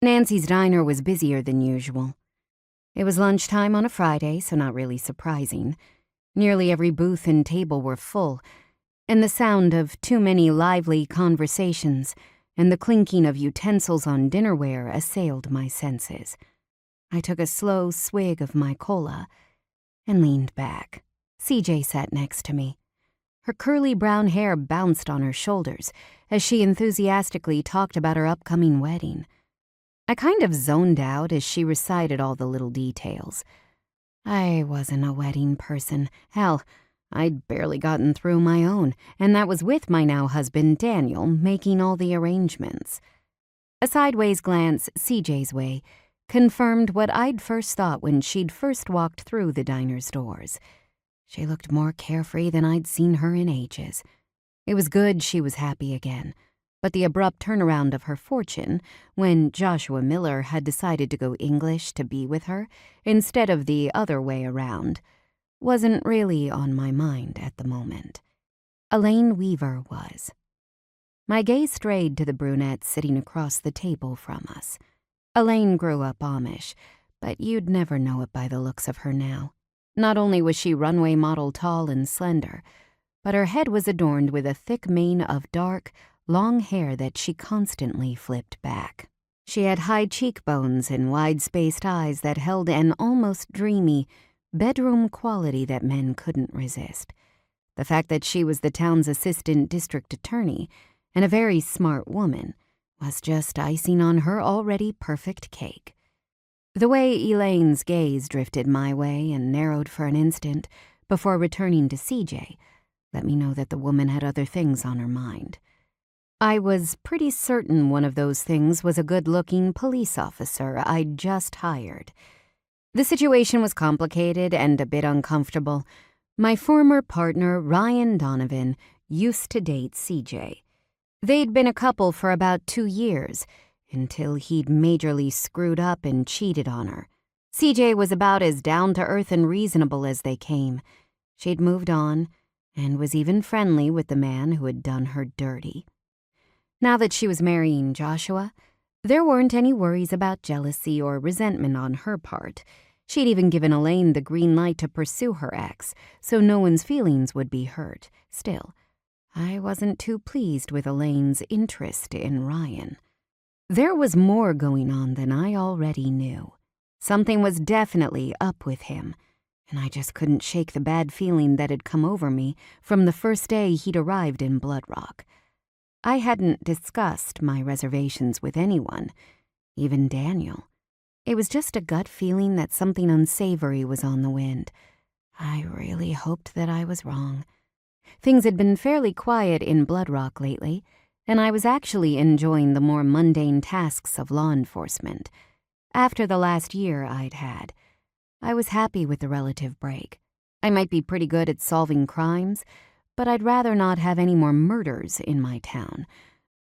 Nancy's diner was busier than usual. It was lunchtime on a Friday, so not really surprising. Nearly every booth and table were full, and the sound of too many lively conversations and the clinking of utensils on dinnerware assailed my senses. I took a slow swig of my cola and leaned back. CJ sat next to me. Her curly brown hair bounced on her shoulders as she enthusiastically talked about her upcoming wedding. I kind of zoned out as she recited all the little details. I wasn't a wedding person. Hell, I'd barely gotten through my own, and that was with my now husband, Daniel, making all the arrangements. A sideways glance CJ's way confirmed what I'd first thought when she'd first walked through the diner's doors. She looked more carefree than I'd seen her in ages. It was good she was happy again, but the abrupt turnaround of her fortune, when Joshua Miller had decided to go English to be with her instead of the other way around, wasn't really on my mind at the moment. Elaine Weaver was. My gaze strayed to the brunette sitting across the table from us. Elaine grew up Amish, but you'd never know it by the looks of her now. Not only was she runway model tall and slender, but her head was adorned with a thick mane of dark, long hair that she constantly flipped back. She had high cheekbones and wide-spaced eyes that held an almost dreamy, bedroom quality that men couldn't resist. The fact that she was the town's assistant district attorney and a very smart woman was just icing on her already perfect cake. The way Elaine's gaze drifted my way and narrowed for an instant before returning to CJ let me know that the woman had other things on her mind. I was pretty certain one of those things was a good-looking police officer I'd just hired. The situation was complicated and a bit uncomfortable. My former partner, Ryan Donavan, used to date CJ. They'd been a couple for about 2 years, until he'd majorly screwed up and cheated on her. CJ was about as down-to-earth and reasonable as they came. She'd moved on, and was even friendly with the man who had done her dirty. Now that she was marrying Joshua, there weren't any worries about jealousy or resentment on her part. She'd even given Elaine the green light to pursue her ex, so no one's feelings would be hurt. Still, I wasn't too pleased with Elaine's interest in Ryan. There was more going on than I already knew. Something was definitely up with him, and I just couldn't shake the bad feeling that had come over me from the first day he'd arrived in Blood Rock. I hadn't discussed my reservations with anyone, even Daniel. It was just a gut feeling that something unsavory was on the wind. I really hoped that I was wrong. Things had been fairly quiet in Blood Rock lately, and I was actually enjoying the more mundane tasks of law enforcement. After the last year I'd had, I was happy with the relative break. I might be pretty good at solving crimes, but I'd rather not have any more murders in my town,